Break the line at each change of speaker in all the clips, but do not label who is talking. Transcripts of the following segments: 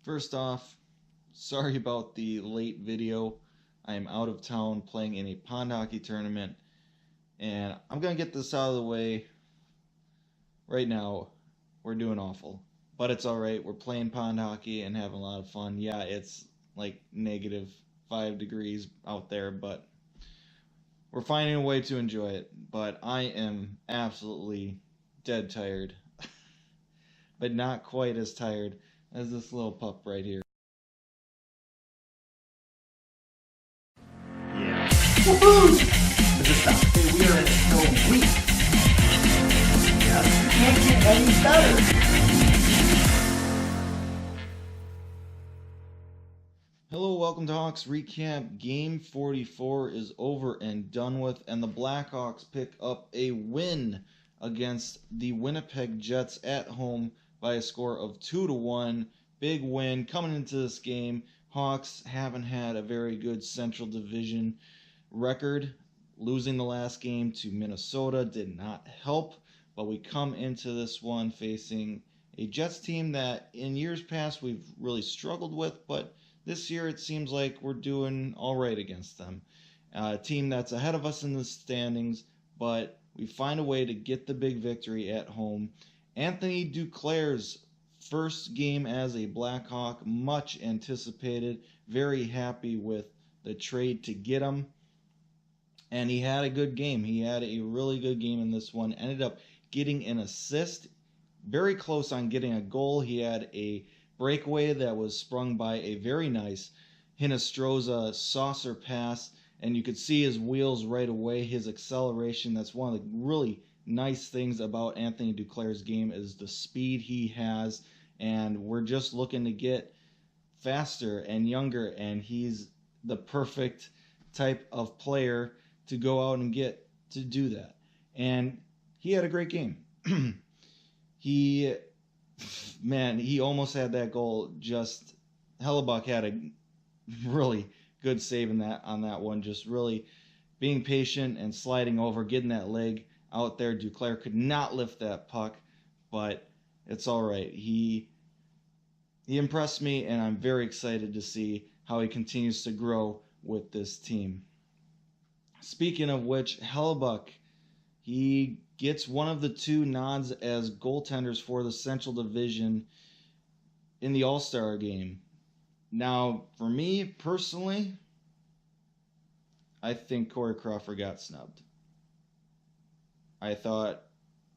First off, sorry about the late video. I am out of town playing in a pond hockey tournament, and I'm going to get this out of the way right now. We're doing awful, but it's alright. We're playing pond hockey and having a lot of fun. Yeah, it's like negative 5 degrees out there, but we're finding a way to enjoy it. But I am absolutely dead tired, but not quite as tired as this little pup right here.
Yeah. Woohoo! This is stuff. Hey, we are in so weak. Yeah. Can't get any better.
Hello, welcome to Hawks Recap. Game 44 is over and done with, and the Blackhawks pick up a win against the Winnipeg Jets at home by a score of 2-1. Big win coming into this game. Hawks haven't had a very good Central Division record. Losing the last game to Minnesota did not help, but we come into this one facing a Jets team that in years past we've really struggled with, but this year it seems like we're doing all right against them. A team that's ahead of us in the standings, but we find a way to get the big victory at home. Anthony Duclair's first game as a Blackhawk, much anticipated. Very happy with the trade to get him. And he had a good game. He had a really good game in this one. Ended up getting an assist. Very close on getting a goal. He had a breakaway that was sprung by a very nice Hinostroza saucer pass, and you could see his wheels right away, his acceleration. That's one of the really nice things about Anthony Duclair's game is the speed he has, and we're just looking to get faster and younger, and he's the perfect type of player to go out and get to do that. And he had a great game. He almost had that goal. Just Hellebuck had a really good save on that one. Just really being patient and sliding over, getting that leg out there. Duclair could not lift that puck, but it's all right. He impressed me, and I'm very excited to see how he continues to grow with this team. Speaking of which, Hellebuck, he gets one of the two nods as goaltenders for the Central Division in the All-Star game. Now, for me personally, I think Corey Crawford got snubbed. I thought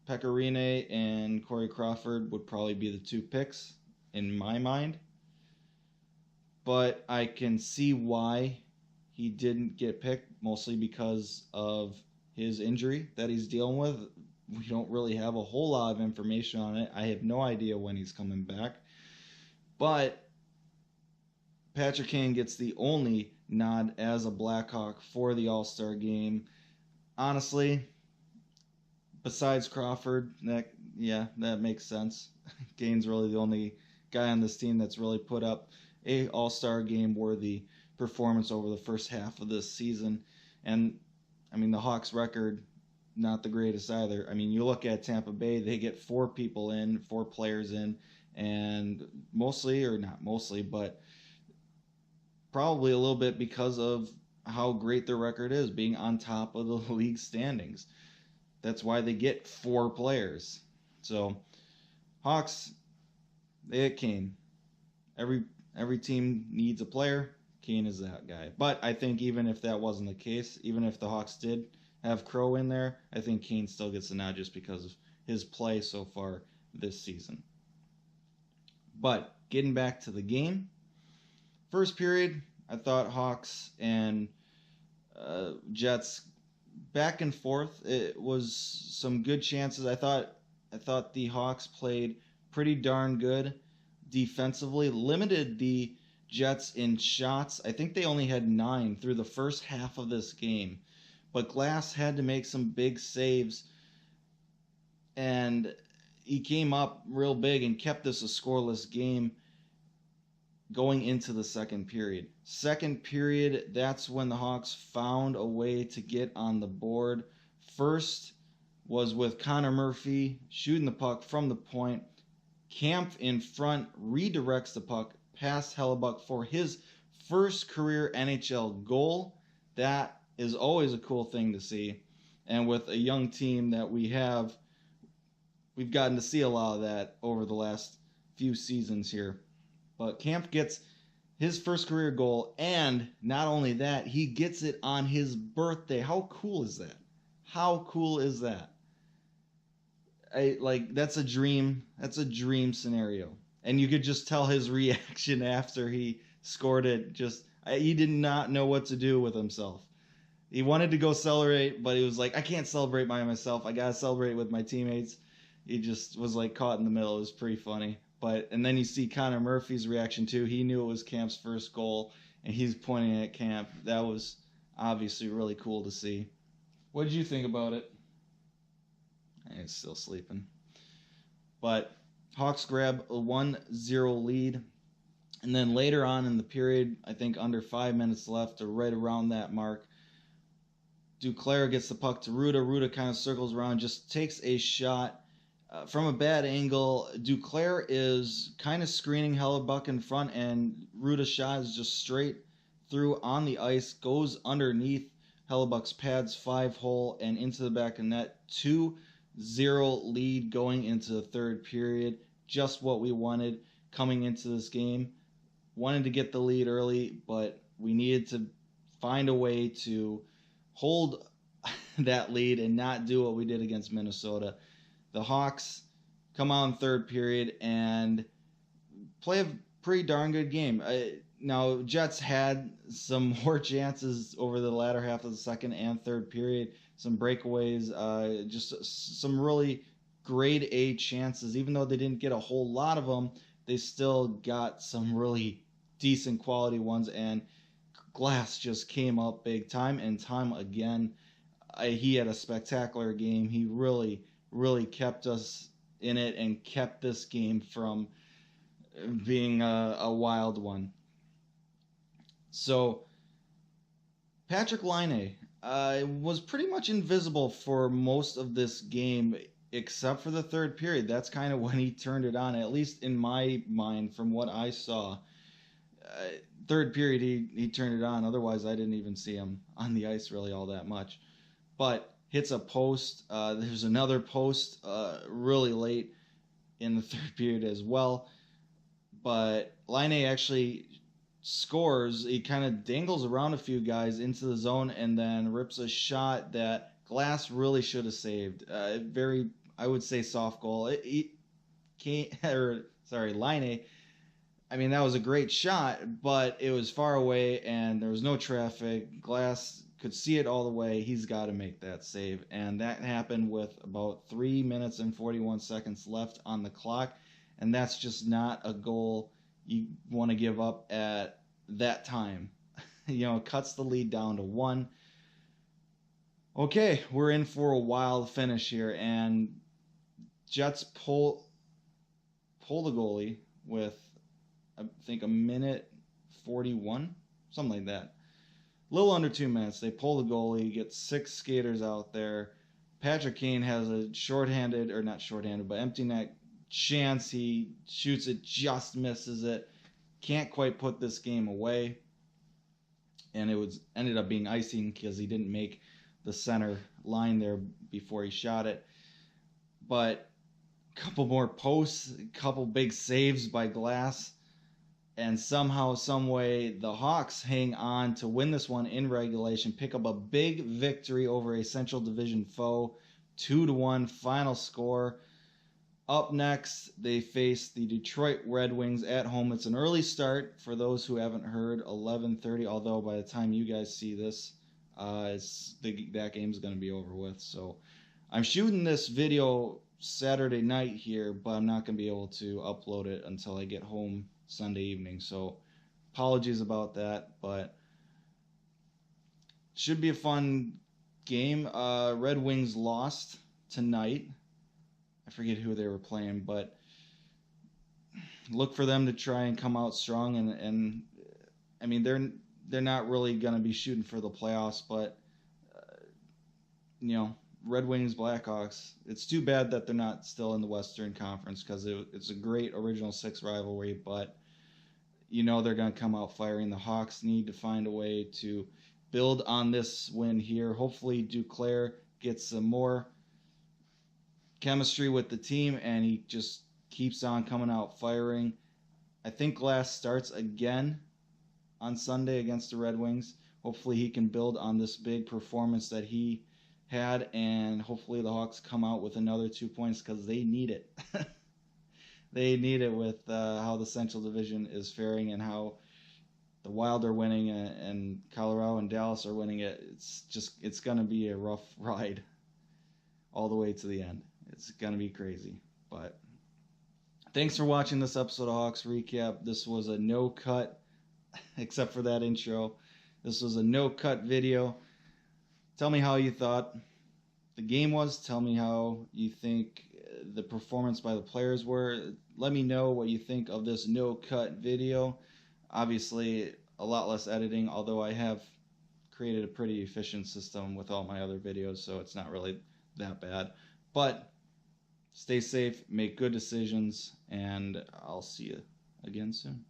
Pecorine and Corey Crawford would probably be the two picks in my mind, but I can see why he didn't get picked, mostly because of his injury that he's dealing with. We don't really have a whole lot of information on it. I have no idea when he's coming back. But Patrick Kane gets the only nod as a Blackhawk for the All-Star game. Honestly, besides Crawford, that makes sense. Kane's really the only guy on this team that's really put up a All-Star game worthy performance over the first half of this season. And I mean, the Hawks record, not the greatest either. I mean, you look at Tampa Bay, they get 4 players in, and but probably a little bit because of how great their record is, being on top of the league standings. That's why they get 4 players. So, Hawks, they hit Kane. Every team needs a player. Kane is that guy. But I think even if that wasn't the case, even if the Hawks did have Crow in there, I think Kane still gets the nod just because of his play so far this season. But getting back to the game, first period, I thought Hawks and Jets back and forth. It was some good chances. I thought the Hawks played pretty darn good defensively, limited the Jets in shots. I think they only had 9 through the first half of this game. But Glass had to make some big saves, and he came up real big and kept this a scoreless game going into the second period. Second period, that's when the Hawks found a way to get on the board. First was with Connor Murphy shooting the puck from the point. Kampf in front redirects the puck past Hellebuck for his first career NHL goal. That is always a cool thing to see. And with a young team that we've gotten to see a lot of that over the last few seasons here. But Kampf gets his first career goal, and not only that, he gets it on his birthday. How cool is that? How cool is that? That's a dream. That's a dream scenario. And you could just tell his reaction after he scored it. He did not know what to do with himself. He wanted to go celebrate, but he was like, I can't celebrate by myself. I gotta celebrate with my teammates. He just was like caught in the middle. It was pretty funny. And then you see Connor Murphy's reaction too. He knew it was Kampf's first goal, and he's pointing at Kampf. That was obviously really cool to see. What did you think about it? He's still sleeping. But Hawks grab a 1-0 lead. And then later on in the period, I think under 5 minutes left or right around that mark, Duclair gets the puck to Ruda. Ruda kind of circles around, just takes a shot from a bad angle. Duclair is kind of screening Hellebuck in front, and Ruda's shot is just straight through on the ice, goes underneath Hellebuck's pads 5-hole and into the back of net. 2-0 lead going into the third period. Just what we wanted coming into this game. Wanted to get the lead early, but we needed to find a way to hold that lead and not do what we did against Minnesota. The Hawks come out in third period and play a pretty darn good game. Now, Jets had some more chances over the latter half of the second and third period. Some breakaways, just some really grade A chances. Even though they didn't get a whole lot of them, they still got some really decent quality ones. And Glass just came up big time and time again. He had a spectacular game. He really, really kept us in it and kept this game from being a wild one. So, Patrick Laine was pretty much invisible for most of this game, except for the third period. That's kind of when he turned it on, at least in my mind, from what I saw. Third period, he turned it on. Otherwise, I didn't even see him on the ice really all that much. But hits a post. There's another post really late in the third period as well. But Laine actually scores. He kind of dangles around a few guys into the zone and then rips a shot that Glass really should have saved. Very, I would say, soft goal. Laine. I mean, that was a great shot, but it was far away and there was no traffic. Glass could see it all the way. He's got to make that save. And that happened with about 3 minutes and 41 seconds left on the clock. And that's just not a goal you want to give up at that time. Cuts the lead down to 1. Okay, we're in for a wild finish here. And Jets pull the goalie with, I think, 1:41, something like that. A little under 2 minutes. They pull the goalie, get 6 skaters out there. Patrick Kane has a empty net chance. He shoots it, just misses it. Can't quite put this game away. And it ended up being icing because he didn't make the center line there before he shot it. But a couple more posts, a couple big saves by Glass. And somehow, some way, the Hawks hang on to win this one in regulation, pick up a big victory over a Central Division foe, 2-1 final score. Up next, they face the Detroit Red Wings at home. It's an early start for those who haven't heard, 11:30, although by the time you guys see this, that game's going to be over with. So I'm shooting this video Saturday night here, but I'm not going to be able to upload it until I get home Sunday evening. So apologies about that, but should be a fun game. Red Wings lost tonight. I forget who they were playing, but look for them to try and come out strong. And I mean, they're not really going to be shooting for the playoffs, but Red Wings, Blackhawks. It's too bad that they're not still in the Western Conference because it's a great original six rivalry, but you know they're going to come out firing. The Hawks need to find a way to build on this win here. Hopefully Duclair gets some more chemistry with the team and he just keeps on coming out firing. I think Glass starts again on Sunday against the Red Wings. Hopefully he can build on this big performance that he had, and hopefully the Hawks come out with another 2 points because they need it. They need it with how the Central Division is faring and how the Wild are winning and Colorado and Dallas are winning it. It's going to be a rough ride all the way to the end. It's going to be crazy. But thanks for watching this episode of Hawks Recap. This was a no-cut, except for that intro. This was a no-cut video. Tell me how you thought the game was. Tell me how you think the performance by the players were. Let me know what you think of this no-cut video. Obviously, a lot less editing, although I have created a pretty efficient system with all my other videos, so it's not really that bad. But stay safe, make good decisions, and I'll see you again soon.